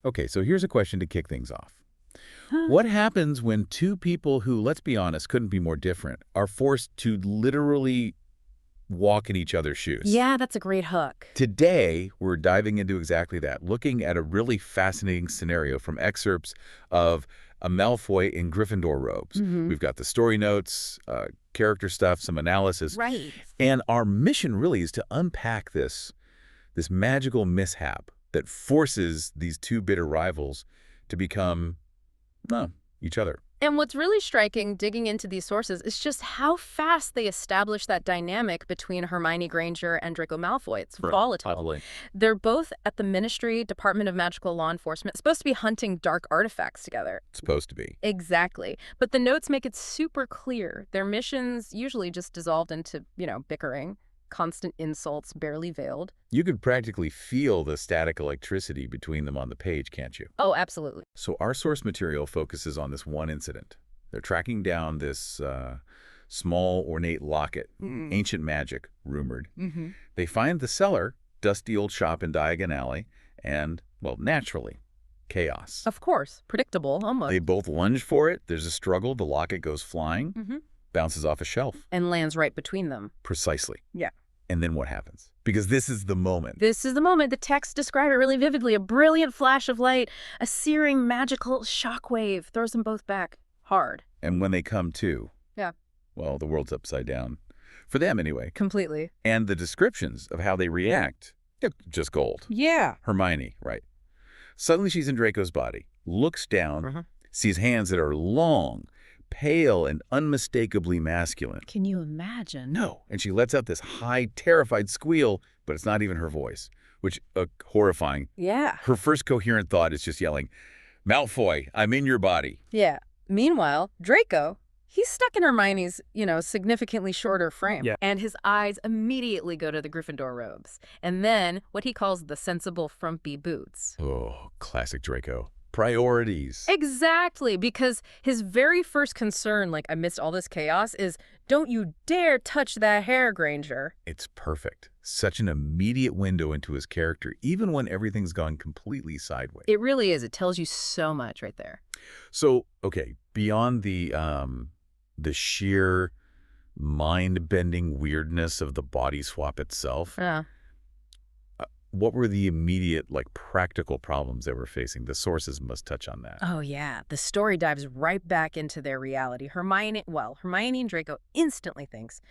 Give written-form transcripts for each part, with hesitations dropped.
Okay, so here's a question to kick things off. What happens when two people who, let's be honest, couldn't be more different, are forced to literally walk in each other's shoes? Yeah, that's a great hook. Today, we're diving into exactly that, looking at a really fascinating scenario from excerpts of a Malfoy in Gryffindor robes. We've got the story notes, character stuff, some analysis, Right. and our mission really is to unpack this magical mishap that forces these two bitter rivals to become each other. And what's really striking digging into these sources is just how fast they establish that dynamic between Hermione Granger and Draco Malfoy. It's volatile. Probably. They're both at the Ministry, Department of Magical Law Enforcement, supposed to be hunting dark artifacts together. Supposed to be. Exactly. But the notes make it super clear. Their missions usually just dissolved into, bickering, constant insults, barely veiled. You could practically feel the static electricity between them on the page, can't you? Oh, absolutely. So our source material focuses on this one incident. They're tracking down this small, ornate locket, ancient magic, rumored. They find the seller, dusty old shop in Diagon Alley, and, well, naturally, chaos. Of course. Predictable, almost. They both lunge for it. There's a struggle. The locket goes flying, bounces off a shelf. And lands right between them. Precisely. Yeah. And then what happens? Because this is the moment. This is the moment. The texts describe it really vividly. A brilliant flash of light, a searing magical shockwave throws them both back hard. And when they come to, Yeah. well, the world's upside down. For them, anyway. Completely. And the descriptions of how they react, they're just gold. Yeah. Hermione, right. Suddenly she's in Draco's body, looks down, sees hands that are long, pale, and unmistakably masculine. Can you imagine? No. And she lets out this high, terrified squeal, but it's not even her voice, which, horrifying. Yeah. Her first coherent thought is just yelling, "Malfoy, I'm in your body." Yeah. Meanwhile, Draco, he's stuck in Hermione's, significantly shorter frame. Yeah. And his eyes immediately go to the Gryffindor robes. And then what he calls the sensible frumpy boots. Oh, classic Draco. Priorities. Exactly, because his very first concern, amidst all this chaos, is don't you dare touch that hair, Granger. It's perfect. Such an immediate window into his character, even when everything's gone completely sideways. It really is. It tells you so much right there. So, okay, beyond the sheer mind-bending weirdness of the body swap itself, Yeah. what were the immediate, practical problems they were facing? The sources must touch on that. Oh, yeah. The story dives right back into their reality. Hermione and Draco instantly thinks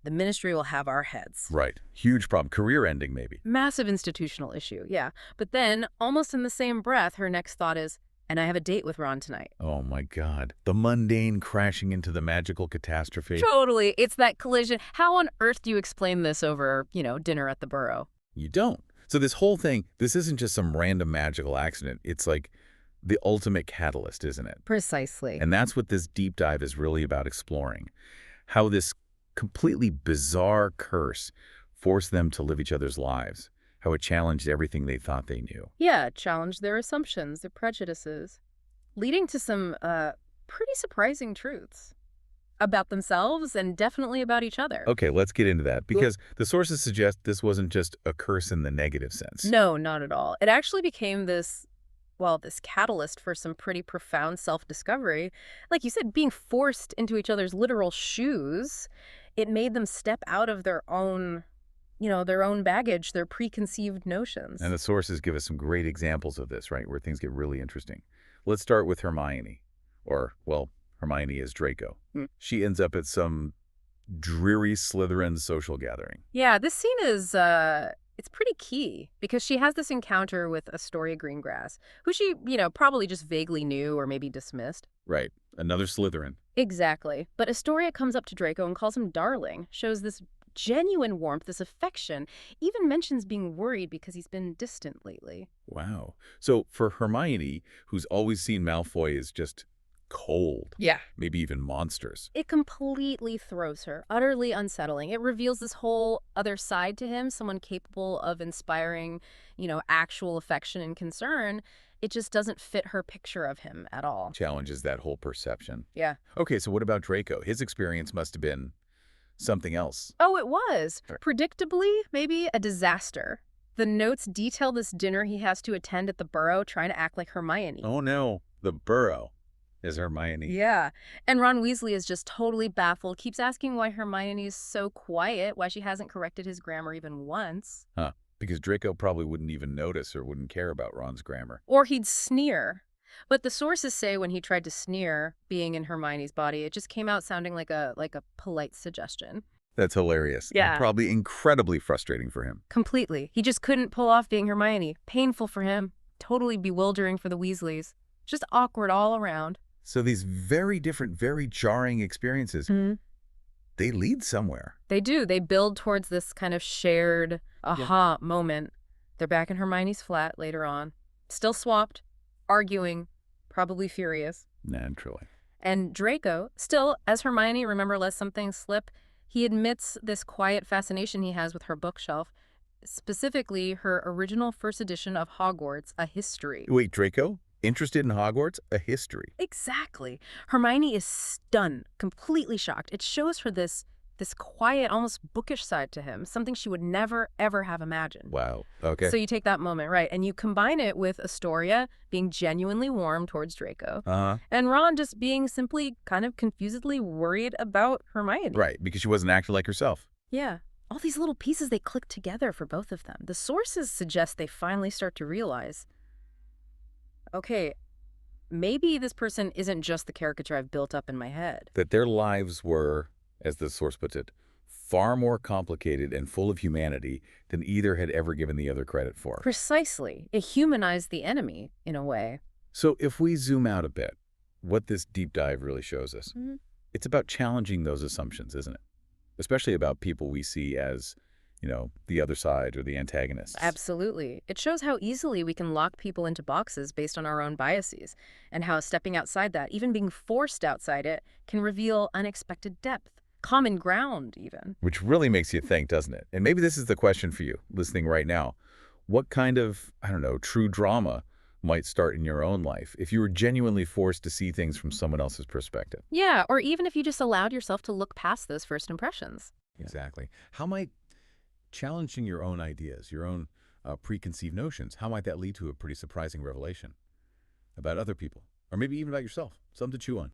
the Ministry will have our heads. Right. Huge problem. Career ending, maybe. Massive institutional issue, yeah. But then, almost in the same breath, her next thought is, and I have a date with Ron tonight. Oh, my God. The mundane crashing into the magical catastrophe. Totally. It's that collision. How on earth do you explain this over, dinner at the Burrow? You don't. So this whole thing, this isn't just some random magical accident. It's like the ultimate catalyst, isn't it? Precisely. And that's what this deep dive is really about exploring. How this completely bizarre curse forced them to live each other's lives. How it challenged everything they thought they knew. Yeah, challenge their assumptions, their prejudices, leading to some pretty surprising truths about themselves and definitely about each other. Okay, let's get into that, because the sources suggest this wasn't just a curse in the negative sense. No, not at all. It actually became this catalyst for some pretty profound self-discovery. Like you said, being forced into each other's literal shoes, it made them step out of their own baggage, their preconceived notions. And the sources give us some great examples of this, right, where things get really interesting. Let's start with Hermione, or, well, Hermione is Draco. She ends up at some dreary Slytherin social gathering. Yeah, this scene is, it's pretty key because she has this encounter with Astoria Greengrass, who she, probably just vaguely knew or maybe dismissed. Right. Another Slytherin. Exactly. But Astoria comes up to Draco and calls him darling, shows this genuine warmth, this affection, even mentions being worried because he's been distant lately. Wow. So for Hermione, who's always seen Malfoy as just cold. Yeah. Maybe even monsters. It completely throws her, utterly unsettling. It reveals this whole other side to him, someone capable of inspiring, actual affection and concern. It just doesn't fit her picture of him at all. Challenges that whole perception. Yeah. Okay, so what about Draco? His experience must have been something else. Oh, it was. Predictably, maybe a disaster. The notes detail this dinner he has to attend at the Burrow, trying to act like Hermione. Oh no, the Burrow is Hermione. Yeah. And Ron Weasley is just totally baffled, keeps asking why Hermione is so quiet, why she hasn't corrected his grammar even once. Huh. Because Draco probably wouldn't even notice or wouldn't care about Ron's grammar. Or he'd sneer. But the sources say when he tried to sneer, being in Hermione's body, it just came out sounding like a polite suggestion. That's hilarious. Yeah. And probably incredibly frustrating for him. Completely. He just couldn't pull off being Hermione. Painful for him. Totally bewildering for the Weasleys. Just awkward all around. So these very different, very jarring experiences, they lead somewhere. They do. They build towards this kind of shared aha moment. They're back in Hermione's flat later on. Still swapped, arguing, probably furious. Naturally. And Draco, still, as Hermione, remember, lets something slip, he admits this quiet fascination he has with her bookshelf, specifically her original first edition of Hogwarts, A History. Wait, Draco? Interested in Hogwarts? A history? Exactly. Hermione is stunned, completely shocked. It shows her this quiet, almost bookish side to him, something she would never, ever have imagined. Wow. Okay. So you take that moment, right, and you combine it with Astoria being genuinely warm towards Draco, and Ron just being simply kind of confusedly worried about Hermione. Right, because she wasn't acting like herself. Yeah. All these little pieces, they click together for both of them. The sources suggest they finally start to realize, okay, maybe this person isn't just the caricature I've built up in my head. That their lives were, as the source puts it, far more complicated and full of humanity than either had ever given the other credit for. Precisely. It humanized the enemy, in a way. So if we zoom out a bit, what this deep dive really shows us, it's about challenging those assumptions, isn't it? Especially about people we see as, the other side or the antagonists. Absolutely. It shows how easily we can lock people into boxes based on our own biases, and how stepping outside that, even being forced outside it, can reveal unexpected depth, common ground even. Which really makes you think, doesn't it? And maybe this is the question for you, listening right now. What kind of, true drama might start in your own life if you were genuinely forced to see things from someone else's perspective? Yeah, or even if you just allowed yourself to look past those first impressions. Exactly. How might challenging your own ideas, your own preconceived notions, how might that lead to a pretty surprising revelation about other people, or maybe even about yourself? Something to chew on.